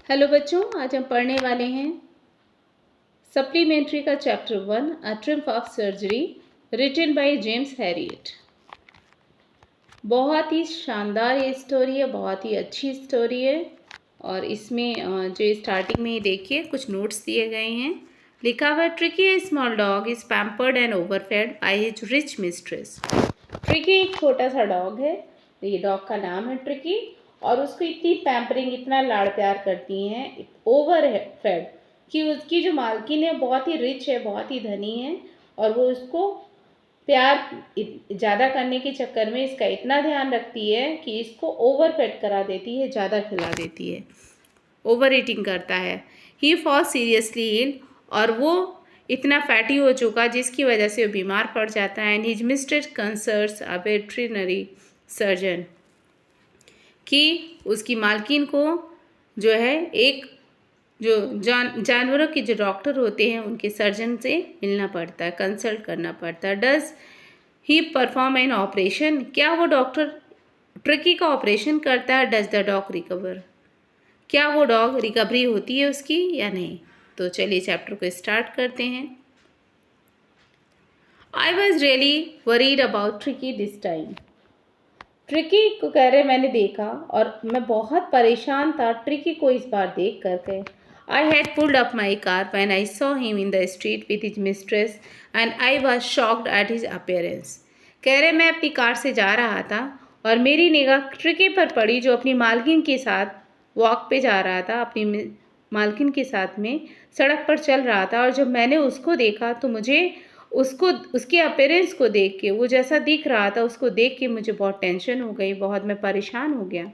Hello बच्चों, आज हम पढ़ने वाले हैं सप्लीमेंट्री का chapter 1 a triumph of surgery written by James Herriot. बहुत ही शानदार ये स्टोरी है, बहुत ही अच्छी स्टोरी है। और इसमें जो स्टार्टिंग में ही देखिए कुछ नोट्स दिए गए हैं। लिखा हुआ है, Tricky a small dog is pampered and overfed by his rich mistress. Tricky एक छोटा सा डॉग है, तो ये डॉग का नाम है ट्रिकी। और उसको इतनी पैम्परिंग, इतना लाड़ प्यार करती हैं, ओवर फेड, कि उसकी जो मालकिन है बहुत ही रिच है, बहुत ही धनी है। और वो उसको प्यार ज़्यादा करने के चक्कर में इसका इतना ध्यान रखती है कि इसको ओवर फेड करा देती है, ज़्यादा खिला देती है, ओवर ईटिंग करता है। ही फॉल सीरियसली इल, और वो इतना फैटी हो चुका जिसकी वजह से वो बीमार पड़ जाता है। And his mister concerts a veterinary surgeon, कि उसकी मालकिन को जो है एक जो जानवरों के जो डॉक्टर होते हैं उनके सर्जन से मिलना पड़ता है, कंसल्ट करना पड़ता है। Does he perform an operation, क्या वो डॉक्टर ट्रिकी का ऑपरेशन करता है? डज द डॉग रिकवर, क्या वो डॉग रिकवरी होती है उसकी या नहीं? तो चलिए चैप्टर को स्टार्ट करते हैं। I was really worried about tricky this time. Tricky को कह रहे मैंने देखा और मैं बहुत परेशान था ट्रिकी को इस बार देख करके। I had pulled up my car when I saw him in the street with his mistress and I was shocked at his appearance. कह रहे मैं अपनी कार से जा रहा था और मेरी निगाह ट्रिकी पर पड़ी, जो अपनी मालकिन के साथ वॉक पे जा रहा था, अपनी मालकिन के साथ में सड़क पर चल रहा था। और जब मैंने उसको देखा तो मुझे उसको, उसके अपीयरेंस को देख के, वो जैसा दिख रहा था उसको देख के मुझे बहुत टेंशन हो गई, बहुत मैं परेशान हो गया।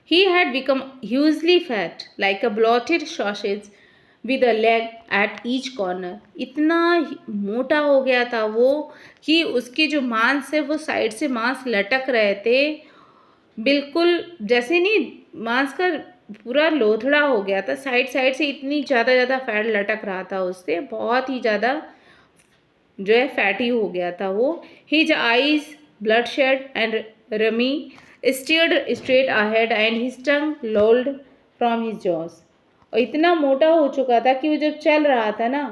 He had become hugely fat, like a bloated sausage with a leg at each corner. इतना मोटा हो गया था वो कि उसके जो मांस है वो साइड से मांस लटक रहे थे, बिल्कुल जैसे नहीं मांस का पूरा लोथड़ा हो गया था, साइड साइड से इतनी ज़्यादा फैट लटक रहा था उससे, बहुत ही ज़्यादा जो है फैटी हो गया था वो। His eyes bloodshed and rheumy steered straight ahead and his tongue lolled from his jaws. और इतना मोटा हो चुका था कि वो जब चल रहा था ना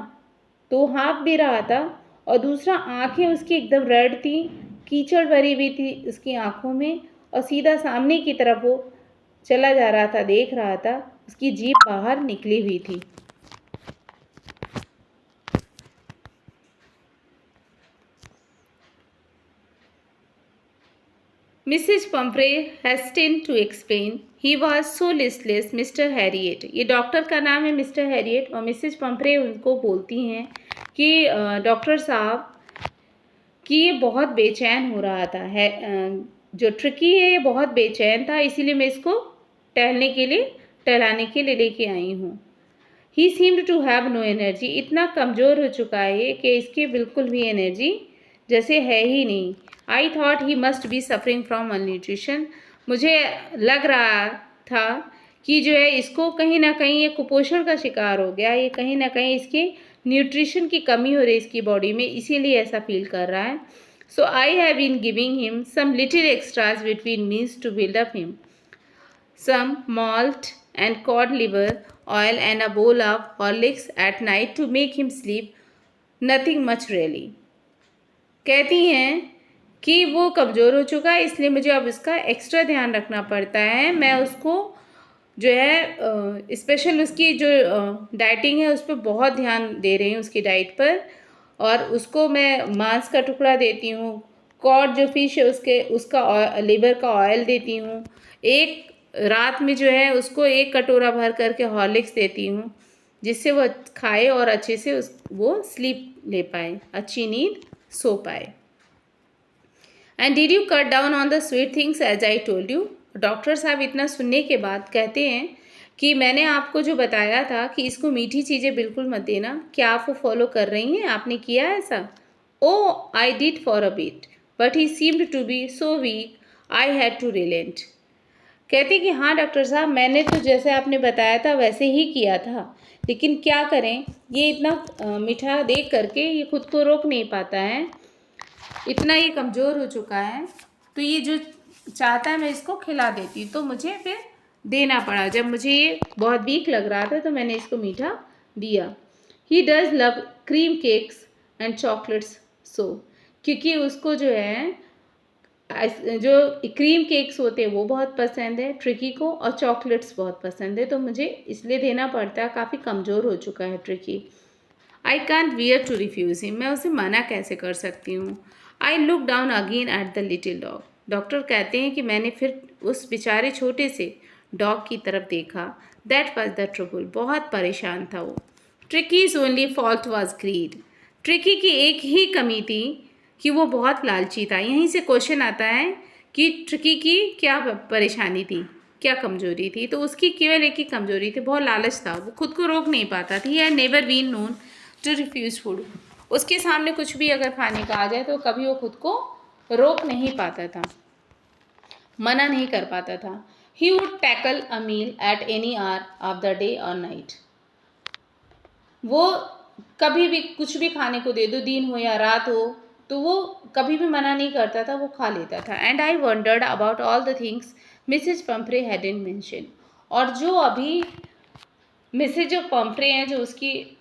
तो हाँफ भी रहा था, और दूसरा आंखें उसकी एकदम रेड थी, कीचड़ भरी हुई थी उसकी आंखों में, और सीधा सामने की तरफ वो चला जा रहा था, देख रहा था, उसकी जीभ बाहर निकली हुई थी। Mrs. Pumphrey hastened to explain. He was so listless, Mr. Harriet. ये डॉक्टर का नाम है मिस्टर हैरियट, और मिसेज पंपरे उनको बोलती हैं कि डॉक्टर साहब कि ये बहुत बेचैन हो रहा था है, जो ट्रिकी है ये बहुत बेचैन था, इसीलिए मैं इसको टहलाने के लिए लेके आई हूँ। He seemed to have no energy, इतना कमज़ोर हो चुका है कि इसकी बिल्कुल भी एनर्जी जैसे है ही नहीं। I thought he must be suffering from malnutrition, मुझे लग रहा था कि जो है इसको कहीं ना कहीं ये कुपोषण का शिकार हो गया, ये कहीं ना कहीं इसकी न्यूट्रिशन की कमी हो रही है इसकी बॉडी में, इसीलिए ऐसा फील कर रहा है। So I have been giving him some little extras between meals to build up him, some malt and cod liver oil and a bowl of Horlicks at night to make him sleep. Nothing much really. कहती हैं कि वो कमज़ोर हो चुका है, इसलिए मुझे अब इसका एक्स्ट्रा ध्यान रखना पड़ता है। मैं उसको जो है स्पेशल उसकी जो डाइटिंग है उस पर बहुत ध्यान दे रही हूँ, उसकी डाइट पर। और उसको मैं मांस का टुकड़ा देती हूँ, कॉड जो फिश है उसका लिवर का ऑयल देती हूँ। एक रात में जो है उसको 1 कटोरा भर करके हॉर्लिक्स देती हूँ, जिससे वो खाए और अच्छे से वो स्लीप ले पाए, अच्छी नींद सो पाए। And did you cut down on the sweet things as I told you. Doctor साहब इतना सुनने के बाद कहते हैं कि मैंने आपको जो बताया था कि इसको मीठी चीज़ें बिल्कुल मत देना, क्या आप वो फॉलो कर रही हैं? आपने किया ऐसा? Oh I did for a bit but he seemed to be so weak I had to relent. कहते कि हाँ डॉक्टर साहब, मैंने तो जैसे आपने बताया था वैसे ही किया था, लेकिन क्या करें, ये इतना मीठा देख करके ये खुद को रोक नहीं पाता है, इतना ये कमज़ोर हो चुका है, तो ये जो चाहता है मैं इसको खिला देती, तो मुझे फिर देना पड़ा। जब मुझे ये बहुत वीक लग रहा था तो मैंने इसको मीठा दिया। He does love cream cakes and chocolates so, क्योंकि उसको जो है जो क्रीम केक्स होते हैं वो बहुत पसंद है ट्रिकी को, और चॉकलेट्स बहुत पसंद है, तो मुझे इसलिए देना पड़ता है। काफ़ी कमज़ोर हो चुका है Tricki. I can't bear to refuse him, मैं उसे मना कैसे कर सकती हूँ। I look down again at the little dog, doctor कहते हैं कि मैंने फिर उस बेचारे छोटे से डॉग की तरफ देखा। दैट वॉज द ट्रबल, बहुत परेशान था वो। Tricki's only fault was greed, Tricki की एक ही कमी थी कि वो बहुत लालची था। यहीं से क्वेश्चन आता है कि ट्रिकी की क्या परेशानी थी, क्या कमजोरी थी। तो उसकी केवल एक ही कमजोरी थी, बहुत लालच था, वो खुद को रोक नहीं पाता थी। Had never been known to refuse food, उसके सामने कुछ भी अगर खाने का आ जाए तो कभी वो खुद को रोक नहीं पाता था, मना नहीं कर पाता था। He would tackle a meal at any hour of the day और नाइट, वो कभी भी कुछ भी खाने को दे दो, दिन हो या रात हो, तो वो कभी भी मना नहीं करता था, वो खा लेता था। And I wondered about all the things Mrs Pumphrey hadn't mention, और जो अभी मिसेज जो पंफ्रे हैं, जो उसकी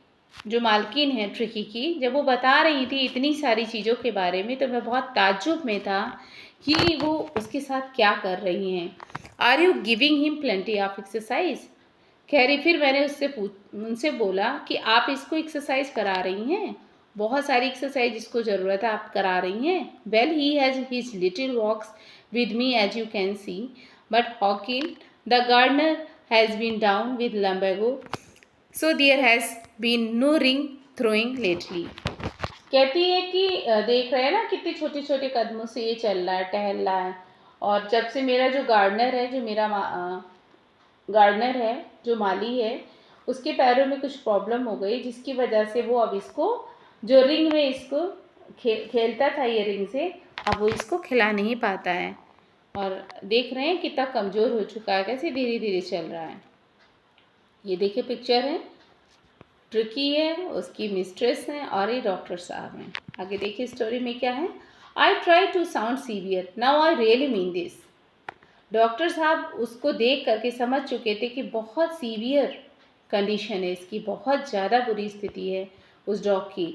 जो मालकिन है ट्रिकी की, जब वो बता रही थी इतनी सारी चीज़ों के बारे में, तो मैं बहुत ताज्जुब में था कि वो उसके साथ क्या कर रही हैं। Are you giving him plenty of exercise, कह रही। फिर मैंने उनसे बोला कि आप इसको एक्सरसाइज करा रही हैं, बहुत सारी एक्सरसाइज जिसको ज़रूरत है आप करा रही हैं। Well he has his little walks with me as you can see, but Hodgkin the gardener has been down with lumbago, so there has been no ring throwing lately. कहती है कि देख रहे हैं ना कितने छोटे छोटे कदमों से ये चल रहा है, टहल रहा है, और जब से मेरा जो गार्डनर है, जो मेरा गार्डनर है, जो माली है, उसके पैरों में कुछ प्रॉब्लम हो गई, जिसकी वजह से वो अब इसको जो रिंग में इसको खेलता था ये रिंग से, अब वो इसको खिला नहीं पाता है। और देख रहे हैं कितना कमज़ोर हो चुका है, कैसे धीरे धीरे चल रहा है। ये देखिए पिक्चर है, ट्रिकी है, उसकी मिस्ट्रेस हैं, और ये डॉक्टर साहब हैं। आगे देखिए स्टोरी में क्या है। I try to sound severe, now I really mean this. Doctor साहब उसको देख करके समझ चुके थे कि बहुत सीवियर कंडीशन है इसकी, बहुत ज़्यादा बुरी स्थिति है उस डॉग की।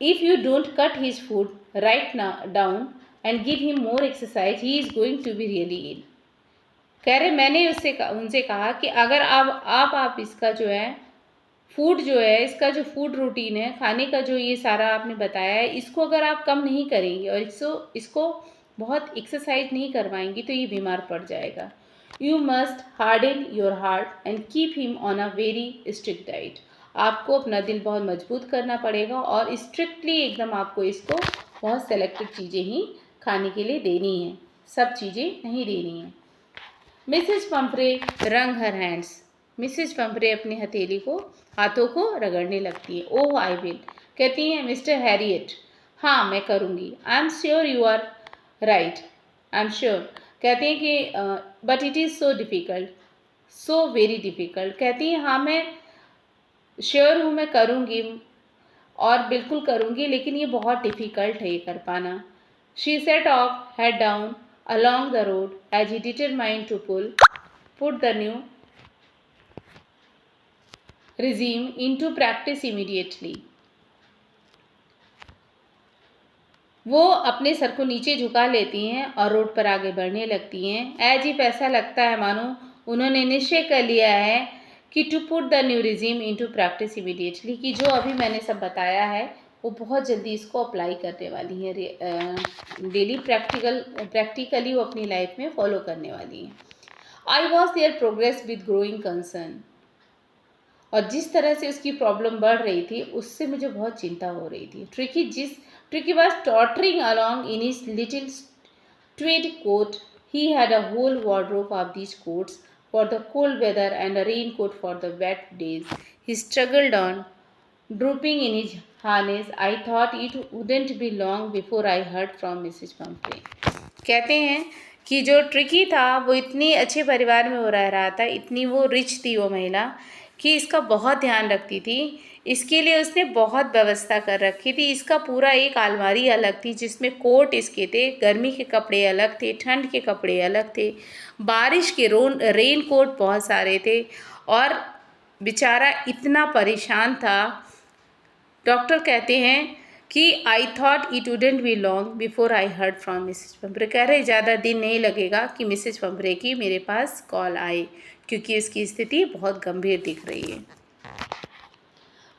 If you don't cut his food right down and give him more exercise, he is going to be really ill. कह रहे मैंने उनसे कहा कि अगर आप इसका जो है फूड जो है, इसका जो फूड रूटीन है, खाने का जो ये सारा आपने बताया है, इसको अगर आप कम नहीं करेंगे और इसको बहुत एक्सरसाइज नहीं करवाएंगी तो ये बीमार पड़ जाएगा। You must harden your heart and keep him on a very strict diet, आपको अपना दिल बहुत मजबूत करना पड़ेगा और स्ट्रिक्टली एकदम आपको इसको बहुत सेलेक्टेड चीज़ें ही खाने के लिए देनी है, सब चीज़ें नहीं देनी है। मिसेज पंफ्रे रंग हर हैंड्स, मिसेज पंफ्रे अपनी हथेली को हाथों को रगड़ने लगती है। ओह आई विल, कहती हैं मिस्टर हैरियट, हाँ मैं करूँगी। I am sure you are right, I am sure, कहती हैं कि but it is so difficult, so very difficult. कहती हैं हाँ मैं श्योर हूँ, मैं करूँगी और बिल्कुल करूँगी, लेकिन ये बहुत डिफ़िकल्ट है ये कर पाना। She said of head down along the road as he determined to put the new regime into practice immediately. वो अपने सर को नीचे झुका लेती हैं और रोड पर आगे बढ़ने लगती हैं। एज इफ ऐसा लगता है मानो उन्होंने निश्चय कर लिया है कि to put the new regime into practice immediately, कि जो अभी मैंने सब बताया है वो बहुत जल्दी इसको अप्लाई करने वाली हैं, डेली प्रैक्टिकली वो अपनी लाइफ में फॉलो करने वाली हैं। I was there progress with growing concern, और जिस तरह से उसकी प्रॉब्लम बढ़ रही थी उससे मुझे बहुत चिंता हो रही थी। Tricky was tottering along in his little tweed coat. He had a whole wardrobe of these coats for the cold weather and a raincoat for the wet days. He struggled on, drooping in his harness. I thought it wouldn't be long before I heard from Mrs. Pumphrey. कहते हैं कि जो tricky था वो इतनी अच्छे परिवार में वो रह रहा था, इतनी वो रिच थी वो महिला, कि इसका बहुत ध्यान रखती थी। इसके लिए उसने बहुत व्यवस्था कर रखी थी। इसका पूरा एक अलमारी अलग थी जिसमें कोट इसके थे, गर्मी के कपड़े अलग थे, ठंड के कपड़े अलग थे, बारिश के रेन कोट बहुत सारे थे। और बेचारा इतना परेशान था। डॉक्टर कहते हैं कि I thought it wouldn't be long before I heard from Mrs Pumphrey. कह रहे ज़्यादा दिन नहीं लगेगा कि मिसेज पंपरे की मेरे पास कॉल आए, क्योंकि इसकी स्थिति बहुत गंभीर दिख रही है।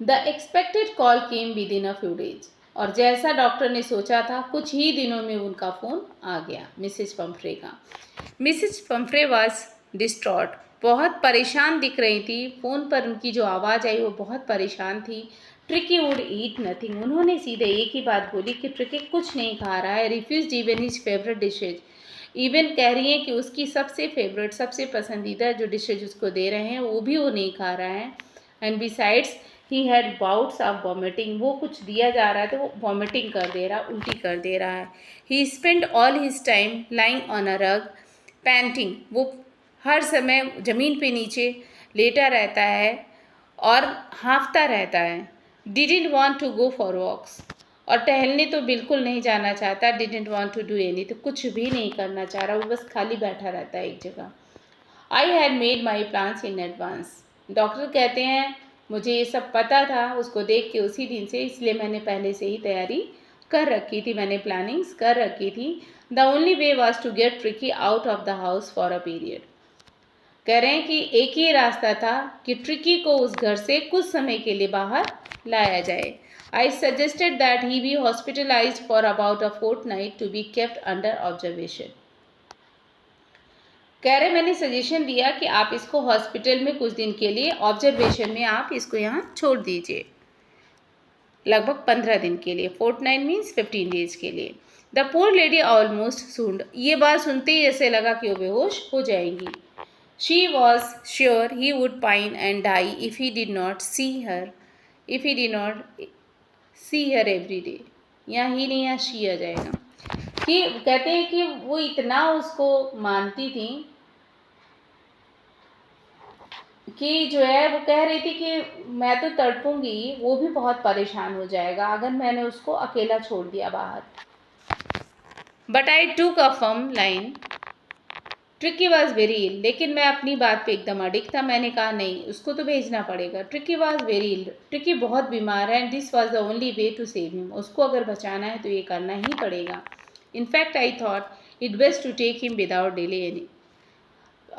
The expected call came with in a few days. और जैसा डॉक्टर ने सोचा था, कुछ ही दिनों में उनका फ़ोन आ गया मिसेज पंपरे का। मिसेज पंपरे वॉज डिस्ट्रॉट, बहुत परेशान दिख रही थी। फ़ोन पर उनकी जो आवाज़ आई वो बहुत परेशान थी। Tricky would eat nothing. उन्होंने सीधे एक ही बात बोली कि ट्रिकी कुछ नहीं खा रहा है। Refuse even his favourite dishes. Even कह रही हैं कि उसकी सबसे फेवरेट, सबसे पसंदीदा जो डिशेज उसको दे रहे हैं वो भी वो नहीं खा रहा है। And besides he had bouts of vomiting. वो कुछ दिया जा रहा है तो वो वॉमिटिंग कर दे रहा, उल्टी कर दे रहा है। He spend all his time lying on a rug panting. वो हर समय ज़मीन पे नीचे लेटा रहता है और हाँफता रहता है। Didn't want to go for walks. और टहलने तो बिल्कुल नहीं जाना चाहता। Didn't want to do any, तो कुछ भी नहीं करना चाह रहा, वो बस खाली बैठा रहता है एक जगह। I had made my plans in advance. Doctor कहते हैं मुझे ये सब पता था उसको देख के उसी दिन से, इसलिए मैंने पहले से ही तैयारी कर रखी थी, मैंने प्लानिंग्स कर रखी थी। The only way was to get Tricki out of the house for a period. कह रहे हैं कि एक ही रास्ता था कि ट्रिकी को उस घर से कुछ समय के लिए बाहर लाया जाए। I suggested that he be hospitalised for about a fortnight to be kept under observation. कह रहे मैंने सजेशन दिया कि आप इसको हॉस्पिटल में कुछ दिन के लिए ऑब्जर्वेशन में आप इसको यहाँ छोड़ दीजिए, लगभग 15 दिन के लिए। फोर्टनाइट मीन्स 15 डेज के लिए। द पोर लेडी ऑलमोस्ट सूंड। ये बात सुनते ही ऐसे लगा कि वो बेहोश हो जाएंगी। She was sure he would pine and die if he did not see her, if he did not see her every day. यहाँ ही नहीं, यहाँ शी आ जाएगा। कि कहते हैं कि वो इतना उसको मानती थी कि जो है वो कह रही थी कि मैं तो तड़पूंगी, वो भी बहुत परेशान हो जाएगा अगर मैंने उसको अकेला छोड़ दिया बाहर। But I took a firm line. Tricky was very ill. लेकिन मैं अपनी बात पे एकदम अडिग था। मैंने कहा नहीं, उसको तो भेजना पड़ेगा। Tricki was very ill. Tricki बहुत बीमार है and this was the only way to save him. उसको अगर बचाना है तो ये करना ही पड़ेगा। In fact I thought it best to take him without delay any.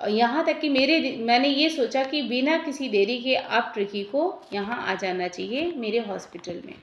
यहाँ तक कि मैंने ये सोचा कि बिना किसी देरी के आप ट्रिकी को यहाँ आ जाना चाहिए मेरे हॉस्पिटल में।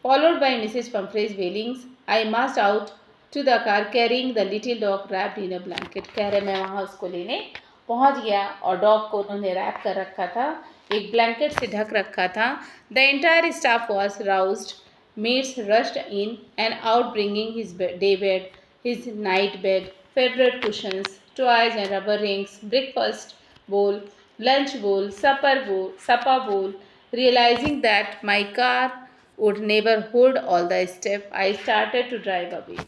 Followed by Mrs Pumphrey's wailings, I marched out to the car carrying the little dog wrapped in a blanket. कह रहे मैं वहाँ उसको लेने पहुँच गया और डॉग को उन्होंने रैप कर रखा था, एक ब्लैंकेट से ढक रखा था। The entire staff was roused, maids rushed in and out bringing his day bed, his night bed, favourite cushions, toys and rubber rings, breakfast bowl, lunch bowl, supper bowl. Realizing that my car would never hold all the step, I started to drive away.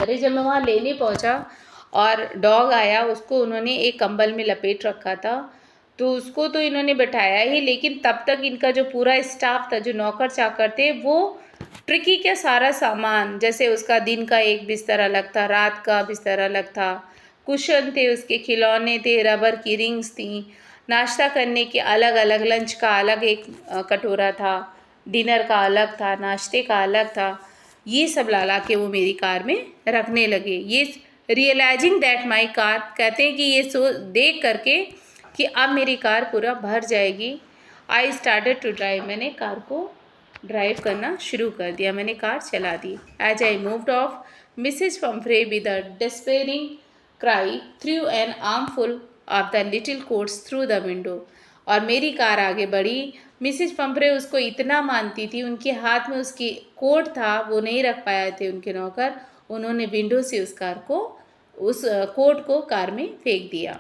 अरे जब मैं वहाँ लेने पहुँचा और dog आया, उसको उन्होंने एक कंबल में लपेट रखा था, तो उसको तो इन्होंने बैठाया ही, लेकिन तब तक इनका जो पूरा स्टाफ था, जो नौकर चाकर थे, वो ट्रिकी का सारा सामान, जैसे उसका दिन का एक बिस्तर अलग था, रात का बिस्तर अलग था, कुशन थे, उसके खिलौने थे, रबर की रिंग्स थी, नाश्ता करने के अलग अलग, लंच का अलग एक कटोरा था, डिनर का अलग था, नाश्ते का अलग था, ये सब ला के वो मेरी कार में रखने लगे। ये रियलाइजिंग दैट माई कार, कहते हैं कि ये देख करके कि अब मेरी कार पूरा भर जाएगी, आई स्टार्टेड टू ड्राइव। मैंने कार को ड्राइव करना शुरू कर दिया, मैंने कार चला दी। As I moved off, Mrs Pumphrey with a despairing cry threw an armful of the little coats through the window. और मेरी कार आगे बढ़ी। मिसेज पंफ्रे उसको इतना मानती थी, उनके हाथ में उसकी कोट था, वो नहीं रख पाए थे उनके नौकर, उन्होंने विंडो से उस कार को, उस कोट को कार में फेंक दिया।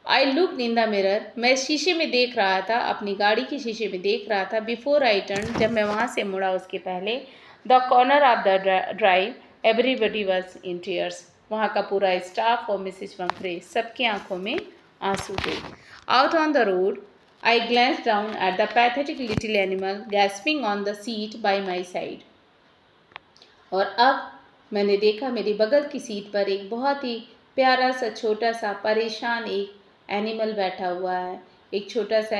I look in the mirror, मैं शीशे में देख रहा था, अपनी गाड़ी के शीशे में देख रहा था। बिफोर आई टर्न, जब मैं वहाँ से मुड़ा उसके पहले, the corner of the drive, everybody was in tears. वहाँ का पूरा स्टाफ और मिसेज पंफ्रे, सबकी आंखों में आंसू थे। Out on the road I glance down at the pathetic little animal gasping on the seat by my side. और अब मैंने देखा मेरी बगल की सीट पर एक बहुत ही प्यारा सा छोटा सा परेशान एक एनिमल बैठा हुआ है। एक छोटा सा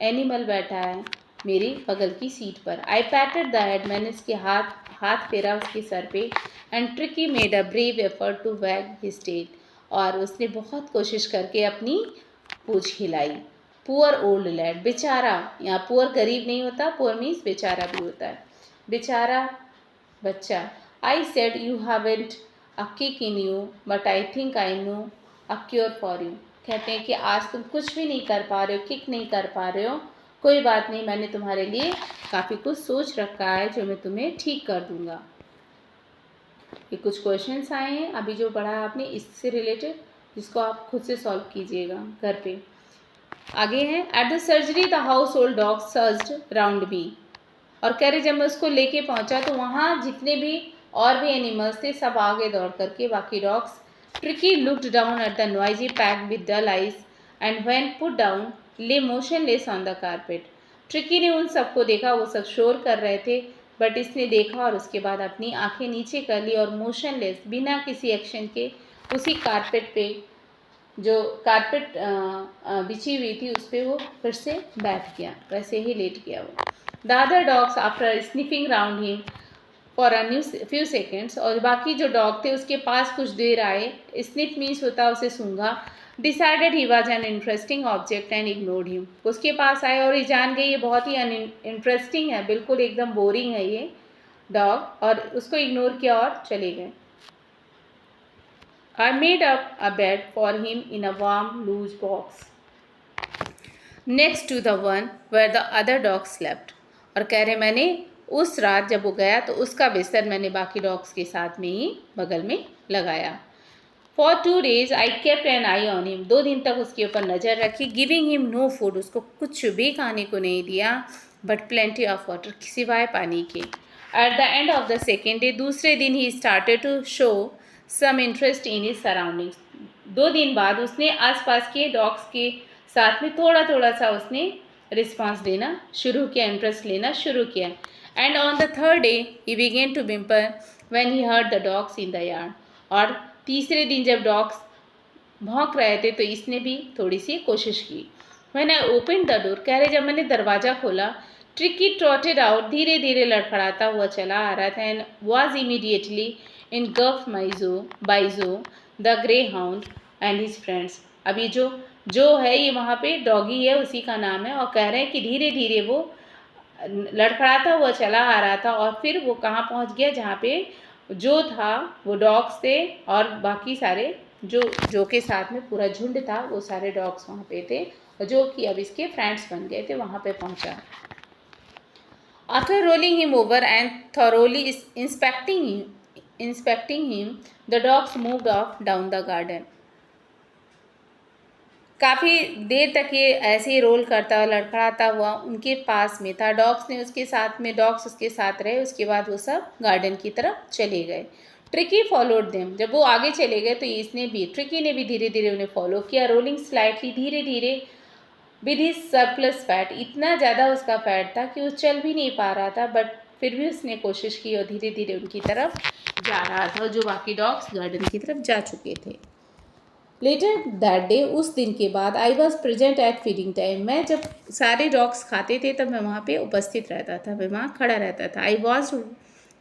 एनिमल बैठा है मेरी बगल की सीट पर। आई पैटेड द हेड, मैंने उसके हाथ फेरा उसके सर पे। And Tricki made a brave effort to wag his tail, और उसने बहुत कोशिश करके अपनी पूंछ हिलाई। पुअर ओल्ड लैड, बेचारा, यहाँ पुअर गरीब नहीं होता, पुअर मीन्स बेचारा भी होता है, बेचारा बच्चा। I said you haven't a kick in you but I think I know a cure for you. कहते हैं कि आज तुम कुछ भी नहीं कर पा रहे हो, किक नहीं कर पा रहे हो, कोई बात नहीं, मैंने तुम्हारे लिए काफ़ी कुछ सोच रखा है जो मैं तुम्हें ठीक कर दूंगा। ये कुछ क्वेश्चंस आए हैं अभी जो पढ़ा आपने इससे रिलेटेड, जिसको आप खुद से सॉल्व कीजिएगा घर पे। आगे है, at the surgery the household dog surged round me. और कह रहे जब मैं उसको लेके पहुंचा तो वहाँ जितने भी और भी एनिमल्स थे सब आगे दौड़ करके, बाकी dogs. Tricky looked down at the noisy pack with dull eyes and when put down lay motionless on the carpet. Tricky ने उन सबको देखा, वो सब शोर कर रहे थे, बट इसने देखा और उसके बाद अपनी आंखें नीचे कर ली और मोशनलेस बिना किसी एक्शन के उसी कारपेट पे, जो कारपेट बिछी हुई थी उस पर वो फिर से बैठ गया, वैसे ही लेट गया वो। The other dogs after sniffing round him for a few seconds, और बाकी जो डॉग थे उसके पास कुछ देर आए, स्निफ मीन्स होता उसे सूंघा। Decided he was an interesting object and ignored him, उसके पास आए और ये जान गए ये बहुत ही इंटरेस्टिंग है, बिल्कुल एकदम बोरिंग है ये डॉग, और उसको इग्नोर किया और चले गए। I made up a bed for him in a warm, loose box next to the one where the other dogs slept. और कह रहे मैंने उस रात जब वो गया तो उसका बिस्तर मैंने बाकी डॉग्स के साथ में ही बगल में लगाया। For 2 days I kept an eye on him. 2 दिन तक उसके ऊपर नज़र रखी। Giving him no food, उसको कुछ भी खाने को नहीं दिया, but plenty of water, सिवाय पानी के। At the end of the second day, दूसरे दिन he started to show some interest in his surroundings. 2 दिन बाद उसने आसपास के डॉग्स के साथ में थोड़ा थोड़ा सा उसने रिस्पॉन्स देना शुरू किया, इंटरेस्ट लेना शुरू किया। And on the third day he began to whimper when he heard the dogs in the yard. और तीसरे दिन जब डॉग्स भौंक रहे थे तो इसने भी थोड़ी सी कोशिश की। When I opened the door, कह रहे जब मैंने दरवाज़ा खोला, ट्रिकी trotted out, धीरे धीरे लड़खड़ाता हुआ चला आ रहा था, and was immediately engulfed by Zo, the greyhound and his friends. अब ये जो है ये वहाँ पे डॉगी है, उसी का नाम है, और कह रहे हैं कि धीरे धीरे वो लड़खड़ाता हुआ चला आ रहा था, और फिर वो कहाँ पहुँच गया जहाँ पे जो था वो डॉग्स थे और बाकी सारे जो के साथ में पूरा झुंड था, वो सारे डॉग्स वहाँ पे थे, और जो कि अब इसके फ्रेंड्स बन गए थे, वहाँ पे पहुँचा। After rolling him over and thoroughly inspecting him, the dogs moved off down the garden. काफ़ी देर तक ये ऐसे ही रोल करता हुआ लड़खड़ाता हुआ उनके पास में था। डॉग्स उसके साथ रहे, उसके बाद वो सब गार्डन की तरफ चले गए। ट्रिकी फॉलोड देम, जब वो आगे चले गए तो ट्रिकी ने भी धीरे धीरे उन्हें फॉलो किया। रोलिंग स्लाइटली, धीरे धीरे, विद हिज सरप्लस फैट, इतना ज़्यादा उसका फैट था कि वो चल भी नहीं पा रहा था, बट फिर भी उसने कोशिश की और धीरे धीरे उनकी तरफ जा रहा था, जो बाकी डॉग्स गार्डन की तरफ जा चुके थे। लेटर दैट डे, उस दिन के बाद, I was present at feeding time, मैं जब सारे डॉग्स खाते थे तब मैं वहाँ पे उपस्थित रहता था, मैं वहाँ खड़ा रहता था। I was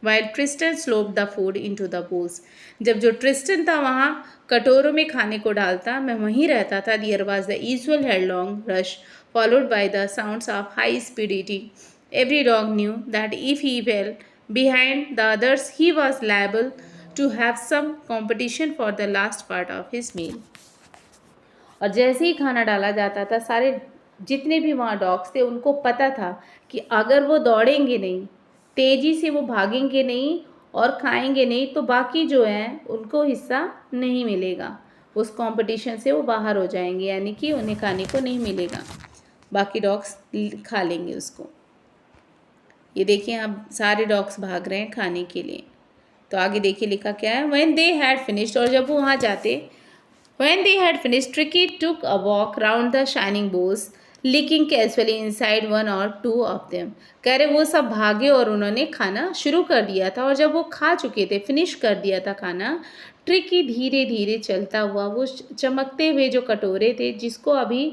while Tristan slop the food into the bowls, जब जो ट्रिस्टन था वहाँ कटोरों में खाने को डालता, मैं वहीं रहता था। There was the usual headlong rush followed by the sounds of high speed eating. Every dog knew that if he fell behind the others he was liable to have some competition for the last part of his meal. और जैसे ही खाना डाला जाता था, सारे जितने भी वहाँ डॉग्स थे उनको पता था कि अगर वो दौड़ेंगे नहीं, तेज़ी से वो भागेंगे नहीं और खाएंगे नहीं, तो बाकी जो हैं उनको हिस्सा नहीं मिलेगा, उस कंपटीशन से वो बाहर हो जाएंगे, यानी कि उन्हें खाने को नहीं मिलेगा, बाकी डॉग्स खा लेंगे उसको। ये देखिए अब सारे डॉग्स भाग रहे हैं खाने के लिए। तो आगे देखिए लिखा क्या है, व्हेन दे हैड फिनिश्ड, और जब वो वहाँ जाते When they had finished, Tricky took a walk round the shining bowls, licking casually inside one or two of them. कह रहे वो सब भागे और उन्होंने खाना शुरू कर दिया था, और जब वो खा चुके थे, फिनिश कर दिया था खाना, ट्रिकी धीरे धीरे चलता हुआ वो चमकते हुए जो कटोरे थे जिसको अभी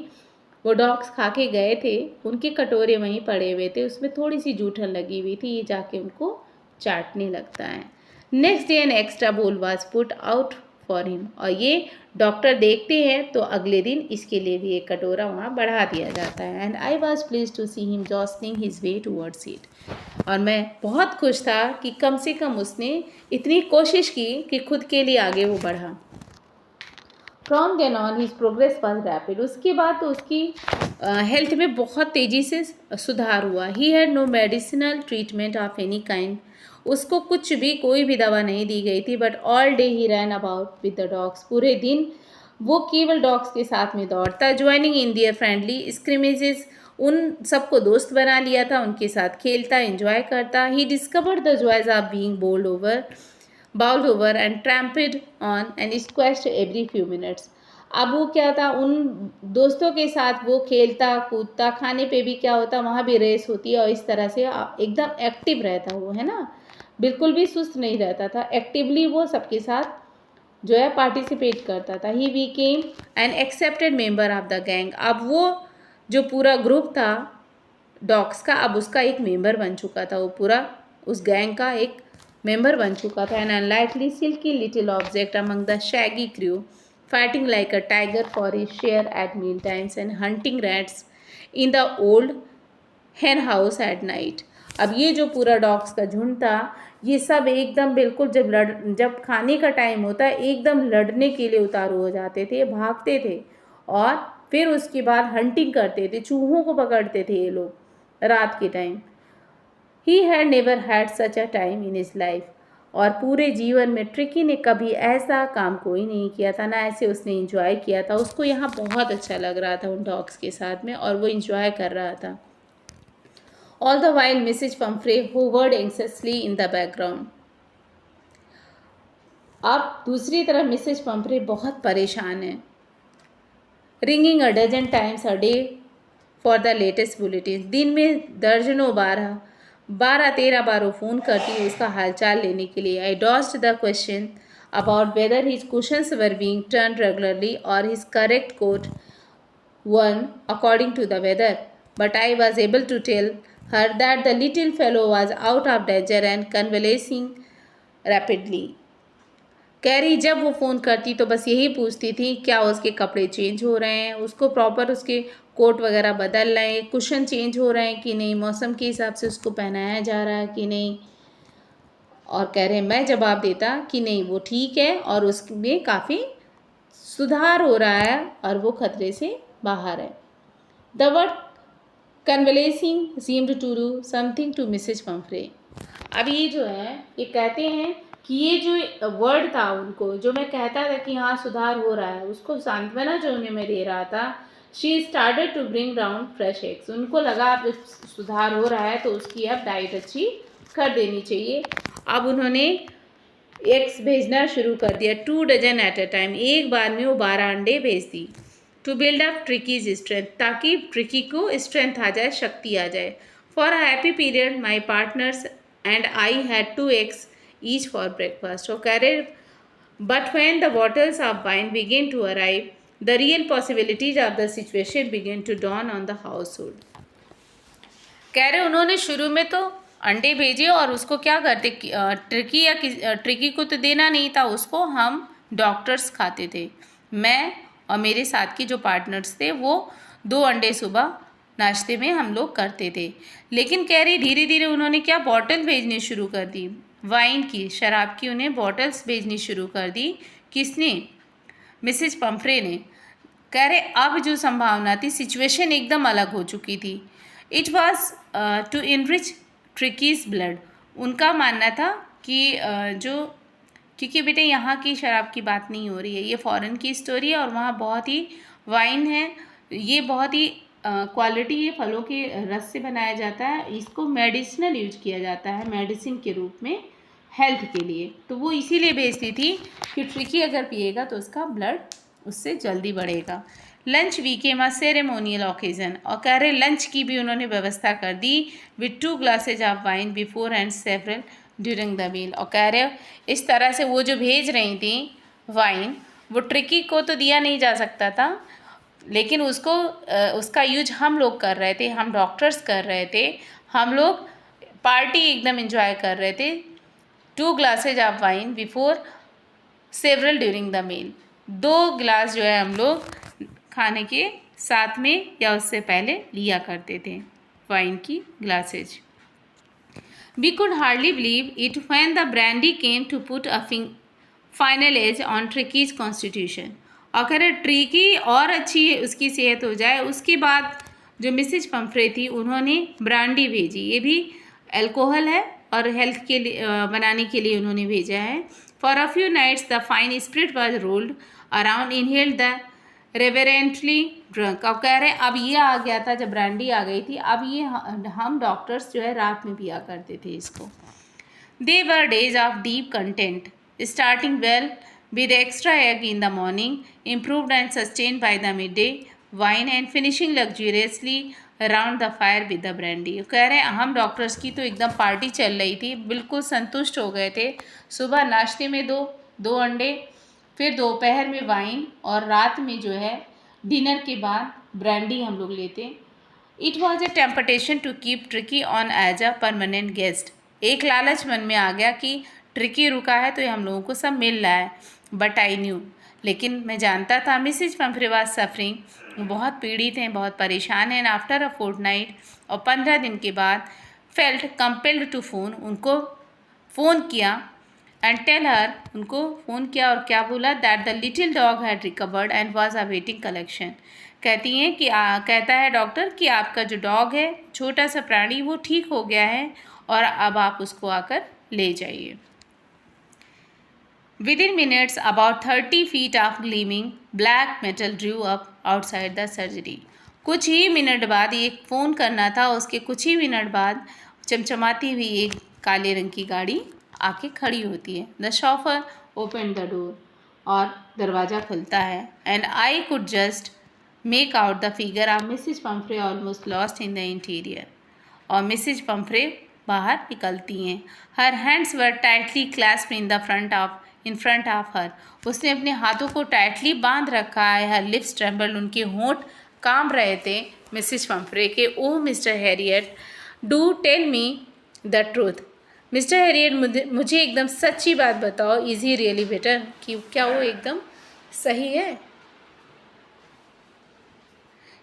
वो डॉग्स खा के गए थे, उनके कटोरे वहीं पड़े हुए थे, उसमें थोड़ी सी जूठन लगी हुई थी, ये जाके उनको चाटने लगता है। नेक्स्ट डे एन एक्स्ट्रा बोल was put out for him, और ये डॉक्टर देखते हैं तो अगले दिन इसके लिए भी एक कटोरा वहाँ बढ़ा दिया जाता है। And I was pleased to see him jostling his way towards it, और मैं बहुत खुश था कि कम से कम उसने इतनी कोशिश की कि खुद के लिए आगे वो बढ़ा। From then on his progress was rapid, उसके बाद तो उसकी हेल्थ में बहुत तेज़ी से सुधार हुआ। He had no medicinal treatment of any kind, उसको कुछ भी कोई भी दवा नहीं दी गई थी। But all day he ran about with the dogs, पूरे दिन वो केवल डॉग्स के साथ में दौड़ता, ज्वाइनिंग इन दियर फ्रेंडली स्क्रिमेजेस, उन सबको दोस्त बना लिया था, उनके साथ खेलता, एंजॉय करता। He discovered the joys of being bowled over and trampled on and squashed every few minutes. अब वो क्या था, उन दोस्तों के साथ वो खेलता कूदता, खाने पे भी क्या होता, वहाँ भी रेस होती है, और इस तरह से एकदम एक्टिव रहता वो, है ना, बिल्कुल भी सुस्त नहीं रहता था, एक्टिवली वो सबके साथ जो है पार्टिसिपेट करता था। He became an accepted member of the gang, अब वो जो पूरा ग्रुप था डॉग्स का, अब उसका एक मेंबर बन चुका था, वो पूरा उस गैंग का एक मेंबर बन चुका था। An unlikely silky little object among the shaggy crew, fighting like a tiger for his share at meal times and hunting rats in the old hen house at night। अब ये जो पूरा dogs का झुंड था, ये सब एकदम बिल्कुल जब खाने का टाइम होता है एकदम लड़ने के लिए उतारू हो जाते थे, भागते थे, और फिर उसके बाद हंटिंग करते थे, चूहों को पकड़ते थे ये लोग रात के time. He had never had such a time in his life, और पूरे जीवन में ट्रिकी ने कभी ऐसा काम कोई नहीं किया था, ना ऐसे उसने इंजॉय किया था। उसको यहाँ बहुत अच्छा लग रहा था उन डॉग्स के साथ में, और वो इंजॉय कर रहा था। All the while Mrs Pumphrey hovered anxiously in the background. अब दूसरी तरफ मिसेज पंफ्रे बहुत परेशान है, ringing a dozen times a day for the latest bulletin, दिन में दर्जनों 12-13 बार वो फ़ोन करती है उसका हालचाल लेने के लिए। I dodged the question about whether his cushions were being turned regularly और his correct coat worn according to the weather, but I was able to tell her that the little fellow was out of danger and convalescing rapidly. कैरी जब वो phone करती तो बस यही पूछती थी क्या उसके कपड़े चेंज हो रहे हैं, उसको प्रॉपर उसके कोट वगैरह बदल रहे हैं, कुशन चेंज हो रहे हैं कि नहीं, मौसम के हिसाब से उसको पहनाया जा रहा है कि नहीं। और कह रहे मैं जवाब देता कि नहीं वो ठीक है और उसमें काफ़ी सुधार हो रहा है और वो खतरे से बाहर है। The word convalescing seemed to do something to Mrs Pumphrey. अब ये जो है ये कहते हैं कि ये जो वर्ड था उनको, जो मैं कहता था कि हाँ सुधार हो रहा है, उसको सांत्वना जो उन्हें मैं दे रहा था। She started to bring down fresh eggs, उनको लगा अब सुधार हो रहा है तो उसकी अब डाइट अच्छी कर देनी चाहिए। अब उन्होंने एग्स भेजना शुरू कर दिया, 2 डजन एट अ टाइम, एक बार में वो 12 अंडे भेज दी। To build up Tricky's strength, ताकि ट्रिकी को स्ट्रेंथ आ जाए, शक्ति आ जाए। For a happy period my partners and I had 2 eggs each for breakfast। वो कह रहे but when the bottles of wine began to arrive, the real possibilities of the situation began to dawn on the household। कह रहे उन्होंने शुरू में तो अंडे भेजे और उसको क्या करते, ट्रिकी को तो देना नहीं था, उसको हम डॉक्टर्स खाते थे। मैं और मेरे साथ के जो पार्टनर्स थे वो 2 अंडे सुबह नाश्ते में हम लोग करते थे। लेकिन कह रही धीरे धीरे उन्होंने क्या बॉटल भेजनी शुरू कर दी, वाइन की, शराब की, उन्हें बॉटल्स भेजनी शुरू कर दी। किसने? मिसेज पंफ्रे ने। कह रहे अब जो संभावना थी, सिचुएशन एकदम अलग हो चुकी थी। It was to enrich Tricki's blood, उनका मानना था कि क्योंकि बेटे यहाँ की शराब की बात नहीं हो रही है, ये फॉरेन की स्टोरी है और वहाँ बहुत ही वाइन है, ये बहुत ही क्वालिटी ये फलों के रस से बनाया जाता है, इसको मेडिसिनल यूज किया जाता है, मेडिसिन के रूप में हेल्थ के लिए। तो वो इसीलिए बेचती थी कि ट्रिकी अगर पिएगा तो उसका ब्लड उससे जल्दी बढ़ेगा। Lunch became a ceremonial occasion, और कह रहे लंच की भी उन्होंने व्यवस्था कर दी with 2 glasses of wine before and several during the meal. और कह रहे इस तरह से वो जो भेज रही थी वाइन, वो ट्रिकी को तो दिया नहीं जा सकता था, लेकिन उसको उसका यूज हम लोग कर रहे थे, हम डॉक्टर्स कर रहे थे, हम लोग पार्टी एकदम एंजॉय कर रहे थे। 2 glasses of wine before several during the meal, 2 गिलास जो है हम लोग खाने के साथ में या उससे पहले लिया करते थे वाइन की glasses. We could hardly believe it when the brandy came to put a final edge on Tricky's constitution। और कह रहे ट्रिकी और अच्छी उसकी सेहत हो जाए, उसके बाद जो मिसेज पंफ्रे थी उन्होंने ब्रांडी भेजी। ये भी अल्कोहल है और हेल्थ के लिए बनाने के लिए उन्होंने भेजा है। For a few nights the fine spirit was rolled around inhaled the reverently drunk. अब कह रहे हैं अब ये आ गया था, जब ब्रांडी आ गई थी, अब ये हम डॉक्टर्स जो है रात में पिया करते थे इसको। They were days of deep content starting well with extra egg in the morning, improved and sustained by the midday wine and finishing luxuriously around the fire with the brandy. कह रहे हैं हम doctors की तो एकदम party चल रही थी, बिल्कुल संतुष्ट हो गए थे। सुबह नाश्ते में दो अंडे, फिर दोपहर में वाइन, और रात में जो है डिनर के बाद ब्रांडी हम लोग लेते। It was a temptation to keep Tricki on as a permanent guest. एक लालच मन में आ गया कि ट्रिकी रुका है तो ये हम लोगों को सब मिल रहा है। बट आई न्यू, लेकिन मैं जानता था मिसेज पंफ्रे वाज सफरिंग, बहुत पीड़ित हैं, बहुत परेशान हैं। आफ्टर अ फोर्टनाइट, और 15 दिन के बाद फेल्ट कंपेल्ड टू फोन, उनको फ़ोन किया एंड टेल हर, उनको फ़ोन किया और क्या बोला, that the little dog had recovered and was awaiting collection. कहती हैं कि कहता है डॉक्टर कि आपका जो डॉग है, छोटा सा प्राणी, वो ठीक हो गया है और अब आप उसको आकर ले जाइए। Within minutes, about 30 feet of gleaming black metal drew up outside the surgery। कुछ ही मिनट बाद, ये फ़ोन करना था, उसके कुछ ही मिनट बाद चमचमाती हुई एक काले रंग की गाड़ी आके खड़ी होती है। The chauffeur open the door, और दरवाज़ा खुलता है। And I could just make out the figure of Mrs Pumphrey almost lost in the interior. और मिसिज पंफ्रे बाहर निकलती हैं। Her hands were tightly clasped in front of her. उसने अपने हाथों को टाइटली बांध रखा है। हर लिप्स ट्रेम्बल, उनके होंठ कांप रहे थे मिसिज पंफ्रे के। Oh Mr Herriot, do tell me the truth. Mr Herriot, मुझे एकदम सच्ची बात बताओ, इज़ ही रियली बेटर, कि क्या वो एकदम सही है?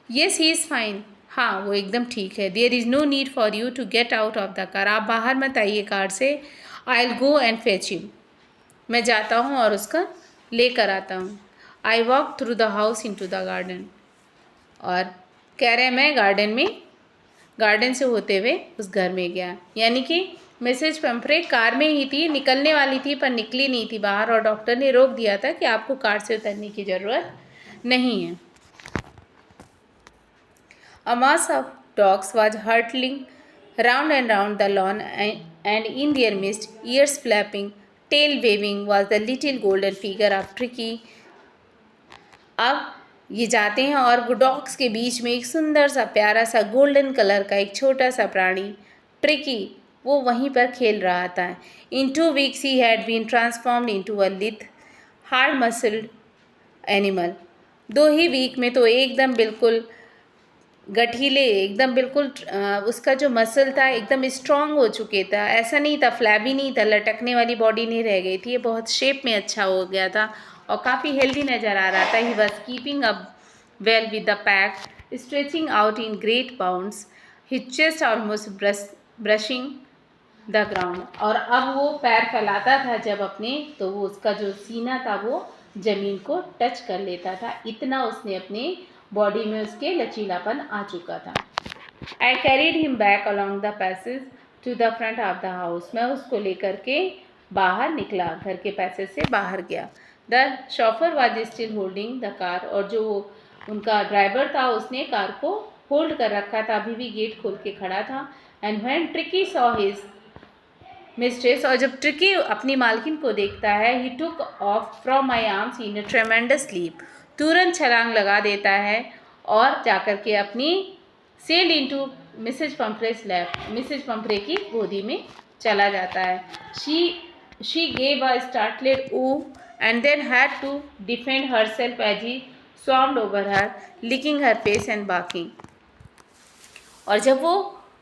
येस ही इज़ फाइन, हाँ वो एकदम ठीक है। There is no need for you to get out of the car, आप बाहर मत आइए कार से। I will go and fetch you, मैं जाता हूँ और उसका लेकर आता हूँ। I walk through the house into the garden, और कह रहे हैं मैं गार्डन से होते हुए उस घर में गया। यानी कि मिसेज पंफ्रे कार में ही थी, निकलने वाली थी पर निकली नहीं थी बाहर, और डॉक्टर ने रोक दिया था कि आपको कार से उतरने की ज़रूरत नहीं है। A mass of dogs was hurtling round and round the lawn, and in their midst, ears flapping, tail waving, was the little golden figure of Tricky। अब ये जाते हैं और डॉग्स के बीच में एक सुंदर सा प्यारा सा गोल्डन कलर का एक छोटा सा प्राणी ट्रिकी, वो वहीं पर खेल रहा था। इन 2 weeks he had been transformed into a lithe, hard muscled animal। 2 he week में तो एकदम बिल्कुल गठीले, एकदम बिल्कुल उसका जो मसल था एकदम स्ट्रॉन्ग हो चुके था। ऐसा नहीं था, फ्लैबी नहीं था, लटकने वाली बॉडी नहीं रह गई थी, ये बहुत शेप में अच्छा हो गया था और काफ़ी हेल्दी नज़र आ रहा था। He was keeping up well with the pack, stretching out in great bounds, his chest almost brushing the ground. और अब वो पैर फैलाता था जब अपने, तो वो उसका जो सीना था वो ज़मीन को टच कर लेता था, इतना उसने अपने बॉडी में उसके लचीलापन आ चुका था। I carried him back along the passage to the front of the house, मैं उसको लेकर के बाहर निकला, घर के पैसेज से बाहर गया। The chauffeur was still holding the car, और जो उनका ड्राइवर था उसने कार को होल्ड कर रखा था, अभी भी गेट खोल के खड़ा था। And when Tricky saw his mistress, और जब ट्रिकी अपनी मालकिन को देखता है, he took off from my arms in a tremendous leap, तुरंत छलांग लगा देता है और जाकर के अपनी sailed into Mrs Pumphrey's lap, Mrs Pumphrey की गोदी में चला जाता है। She gave a startled oh and then had to defend herself as he swarmed over her, licking her face and barking. और जब वो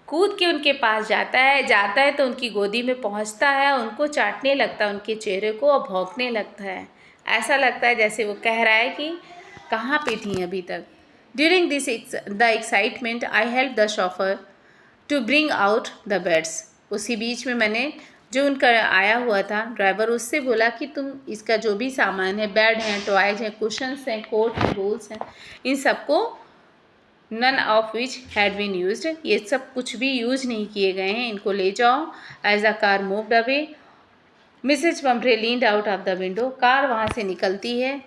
कूद के उनके पास जाता है तो उनकी गोदी में पहुंचता है, उनको चाटने लगता है उनके चेहरे को और भौंकने लगता है। ऐसा लगता है जैसे वो कह रहा है कि कहाँ पे थी अभी तक। During this the excitement I help the chauffeur to bring out the beds. उसी बीच में मैंने जो उनका आया हुआ था ड्राइवर, उससे बोला कि तुम इसका जो भी सामान है, बेड हैं, टॉयज हैं, कुशन्स हैं, कोट हैं, बोल्स हैं, इन सबको none of which had been used, ये सब कुछ भी यूज नहीं किए गए हैं, इनको ले जाओ। As the car moved away Mrs Pumphrey leaned out of the window. Car वहाँ से निकलती है।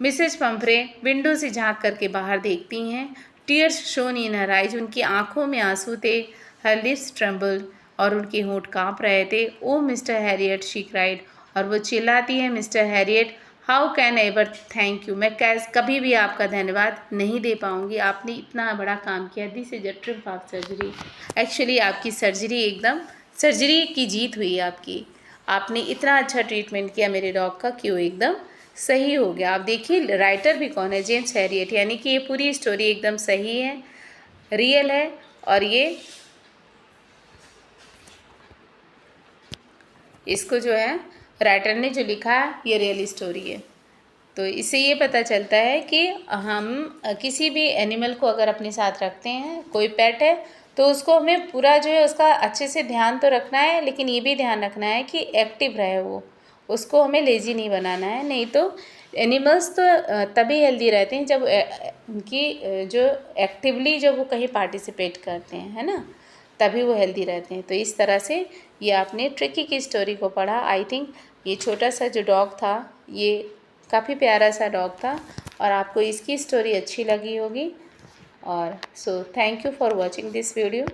मिसेज पंफ्रे विंडो से झांक करके बाहर देखती हैं। Tears shown in her eyes, उनकी आंखों में आंसू थे। हर लिप्स ट्रेम्बल्ड, और उनके होंठ कांप रहे थे। ओ मिस्टर हैरियट शी क्राइड, और वो चिल्लाती है, mister Harriet how can ever thank you, मैं कभी भी आपका धन्यवाद नहीं दे पाऊँगी, आपने इतना बड़ा काम किया। This is a trip of surgery, actually आपकी सर्जरी एकदम सर्जरी की जीत हुई आपकी, आपने इतना अच्छा ट्रीटमेंट किया मेरे डॉग का कि वो एकदम सही हो गया। आप देखिए राइटर भी कौन है, जेम्स हैरियट, यानी कि ये पूरी स्टोरी एकदम सही है, रियल है, और ये इसको जो है राइटर ने जो लिखा है ये रियल स्टोरी है। तो इससे ये पता चलता है कि हम किसी भी एनिमल को अगर अपने साथ रखते हैं, कोई पेट है, तो उसको हमें पूरा जो है उसका अच्छे से ध्यान तो रखना है, लेकिन ये भी ध्यान रखना है कि एक्टिव रहे वो, उसको हमें लेज़ी नहीं बनाना है। नहीं तो एनिमल्स तो तभी हेल्दी रहते हैं जब उनकी जो एक्टिवली जब वो कहीं पार्टिसिपेट करते हैं, है ना, तभी वो हेल्दी रहते हैं। तो इस तरह से ये आपने ट्रिकी की स्टोरी को पढ़ा। आई थिंक ये छोटा सा जो डॉग था ये काफ़ी प्यारा सा डॉग था, और आपको इसकी स्टोरी अच्छी लगी होगी। और so thank you for watching this video.